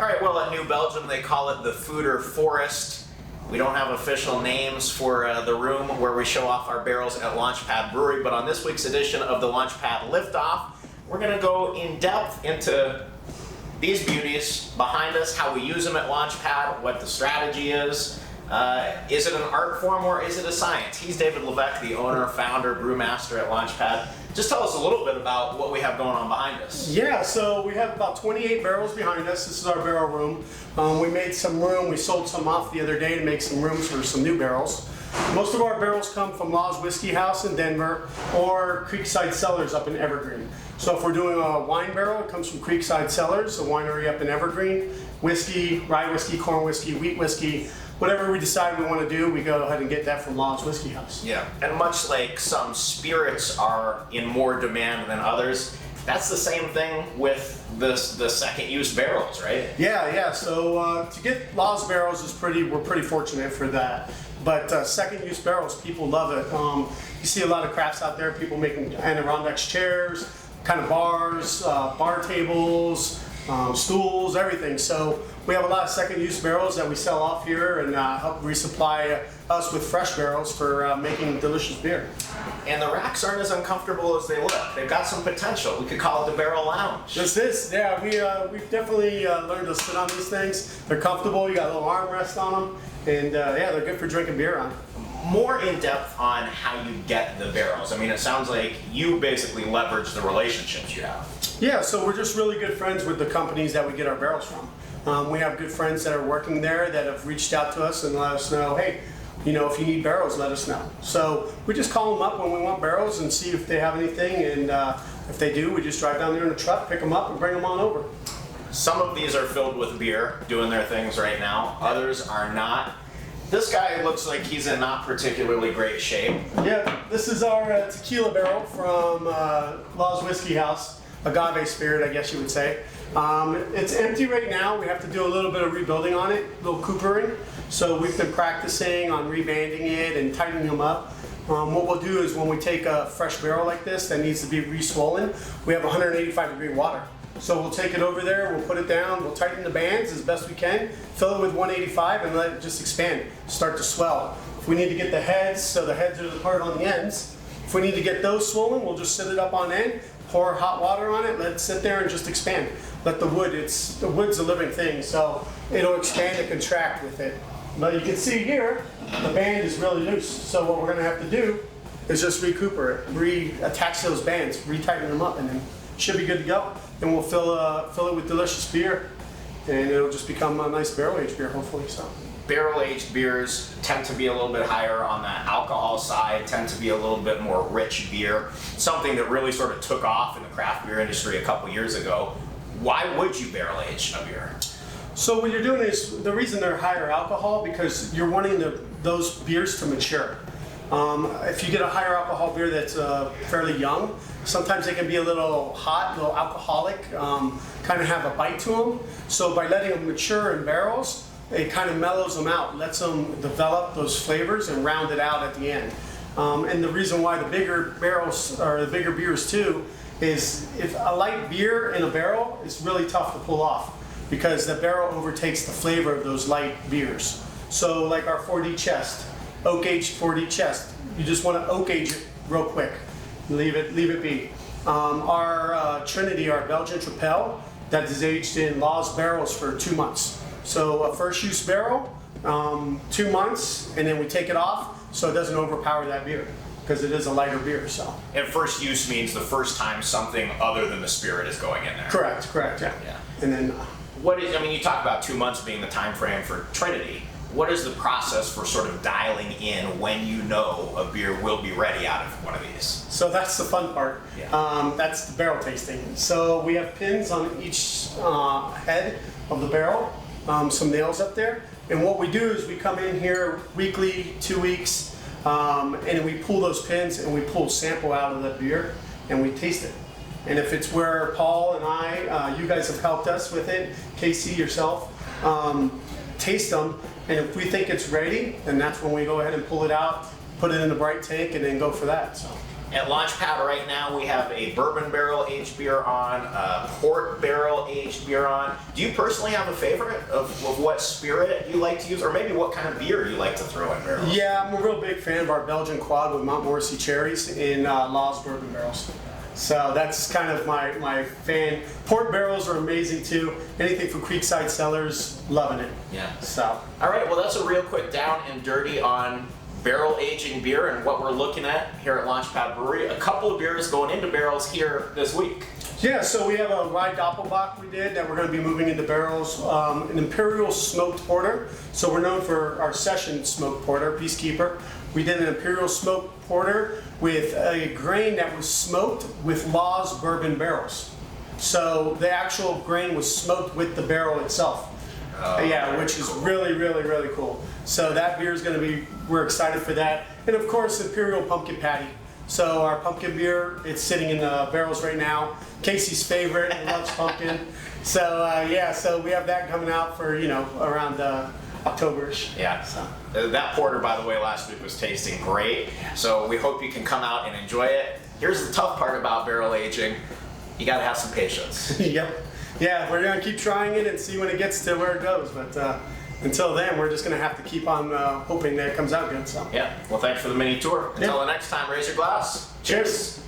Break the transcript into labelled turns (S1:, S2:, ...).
S1: All right, well, at New Belgium, they call it the Fooder Forest. We don't have official names for the room where we show off our barrels at Launch Pad Brewery, but on this week's edition of the Launch Pad Liftoff, we're going to go in depth into these beauties behind us, how we use them at Launch Pad, what the strategy is. Is it an art form or is it a science? He's David Levesque, the owner, founder, brewmaster at Launch Pad. Just tell us a little bit about what we have going on behind us.
S2: Yeah, so we have about 28 barrels behind us. This is our barrel room. We made some room. We sold some off the other day to make some rooms for some new barrels. Most of our barrels come from Law's Whiskey House in Denver or Creekside Cellars up in Evergreen. So if we're doing a wine barrel, it comes from Creekside Cellars, a winery up in Evergreen. Whiskey, rye whiskey, corn whiskey, wheat whiskey, whatever we decide we want to do, we go ahead and get that from Law's Whiskey House.
S1: Yeah, and much like some spirits are in more demand than others, that's the same thing with the second use barrels, right?
S2: Yeah. So to get Law's barrels is we're pretty fortunate for that. But second use barrels, people love it. You see a lot of crafts out there, people making Adirondacks chairs, kind of bars, bar tables, stools, everything. So we have a lot of second use barrels that we sell off here and help resupply us with fresh barrels for making delicious beer.
S1: And the racks aren't as uncomfortable as they look. They've got some potential. We could call it the barrel lounge.
S2: Yeah, we've definitely learned to sit on these things. They're comfortable, you got a little armrest on them, and yeah, they're good for drinking beer on.
S1: More in depth on how you get the barrels. I mean, it sounds like you basically leverage the relationships you have.
S2: Yeah, so we're just really good friends with the companies that we get our barrels from. We have good friends that are working there that have reached out to us and let us know, hey, you know, if you need barrels, let us know. So we just call them up when we want barrels and see if they have anything, and if they do, we just drive down there in a truck, pick them up, and bring them on over.
S1: Some of these are filled with beer, doing their things right now. Others are not. This guy looks like he's in not particularly great shape.
S2: Yeah, this is our tequila barrel from Law's Whiskey House, agave spirit, I guess you would say. It's empty right now. We have to do a little bit of rebuilding on it, a little coopering. So we've been practicing on rebanding it and tightening them up. What we'll do is when we take a fresh barrel like this that needs to be re-swollen, we have 185 degree water. So we'll take it over there, we'll put it down, we'll tighten the bands as best we can, fill it with 185 and let it just expand, start to swell. If we need to get the heads, so the heads are the part on the ends, if we need to get those swollen, we'll just sit it up on end, pour hot water on it, let it sit there and just expand. Let the wood's a living thing, so it'll expand and contract with it. But you can see here, the band is really loose, so what we're gonna have to do is just recuperate it, reattach those bands, retighten them up, and then it should be good to go. Then we'll fill it with delicious beer, and it'll just become a nice barrel-aged beer, hopefully. So.
S1: Barrel-aged beers tend to be a little bit higher on the alcohol side, tend to be a little bit more rich beer, something that really sort of took off in the craft beer industry a couple years ago. Why would you barrel-age a beer?
S2: So what you're doing is, the reason they're higher alcohol, because you're wanting those beers to mature. If you get a higher alcohol beer that's fairly young, sometimes they can be a little hot, a little alcoholic, kind of have a bite to them. So by letting them mature in barrels, it kind of mellows them out, lets them develop those flavors and round it out at the end. And the reason why the bigger barrels, or the bigger beers too, is if a light beer in a barrel is really tough to pull off because the barrel overtakes the flavor of those light beers. So like our 4D chest, oak aged 4D chest, you just want to oak age it real quick. Leave it be. Our Trinity, our Belgian Tripel, that is aged in Law's barrels for 2 months. So a first use barrel, 2 months, and then we take it off so it doesn't overpower that beer because it is a lighter beer. So.
S1: And first use means the first time something other than the spirit is going in there.
S2: Correct, yeah. And then.
S1: I mean, you talk about 2 months being the time frame for Trinity. What is the process for sort of dialing in when you know a beer will be ready out of one of these?
S2: So that's the fun part.
S1: Yeah.
S2: That's the barrel tasting. So we have pins on each head of the barrel, some nails up there. And what we do is we come in here weekly, 2 weeks, and we pull those pins and we pull sample out of the beer and we taste it. And if it's where Paul and I, you guys have helped us with it, Casey, yourself, taste them, and if we think it's ready, then that's when we go ahead and pull it out, put it in the bright tank, and then go for that. So.
S1: At Launch Pad right now, we have a bourbon barrel aged beer on, a port barrel aged beer on. Do you personally have a favorite of what spirit you like to use, or maybe what kind of beer you like to throw in barrels?
S2: Yeah, I'm a real big fan of our Belgian quad with Mount Morrissey cherries in Law's bourbon barrels. So that's kind of my fan. Port barrels are amazing too. Anything from Creekside Cellars, loving it.
S1: Yeah.
S2: So.
S1: All right, well, that's a real quick down and dirty on barrel aging beer and what we're looking at here at Launch Pad Brewery. A couple of beers going into barrels here this week.
S2: Yeah, so we have a rye doppelbock we did that we're going to be moving into barrels. An imperial smoked porter. So we're known for our session smoked porter, Peacekeeper. We did an imperial smoked porter with a grain that was smoked with Law's bourbon barrels. So the actual grain was smoked with the barrel itself. Yeah, which is really, really, really cool. So that beer is going to be, we're excited for that. And of course, Imperial Pumpkin Patty. So our pumpkin beer, it's sitting in the barrels right now. Casey's favorite, he loves pumpkin. So yeah, so we have that coming out for, you know, around October-ish.
S1: Yeah.
S2: So.
S1: That porter, by the way, last week was tasting great. So we hope you can come out and enjoy it. Here's the tough part about barrel aging. You got to have some patience.
S2: Yep. Yeah, we're going to keep trying it and see when it gets to where it goes. But until then, we're just going to have to keep on hoping that it comes out good. So.
S1: Yeah. Well, thanks for the mini tour. Until the next time, raise your glass.
S2: Cheers.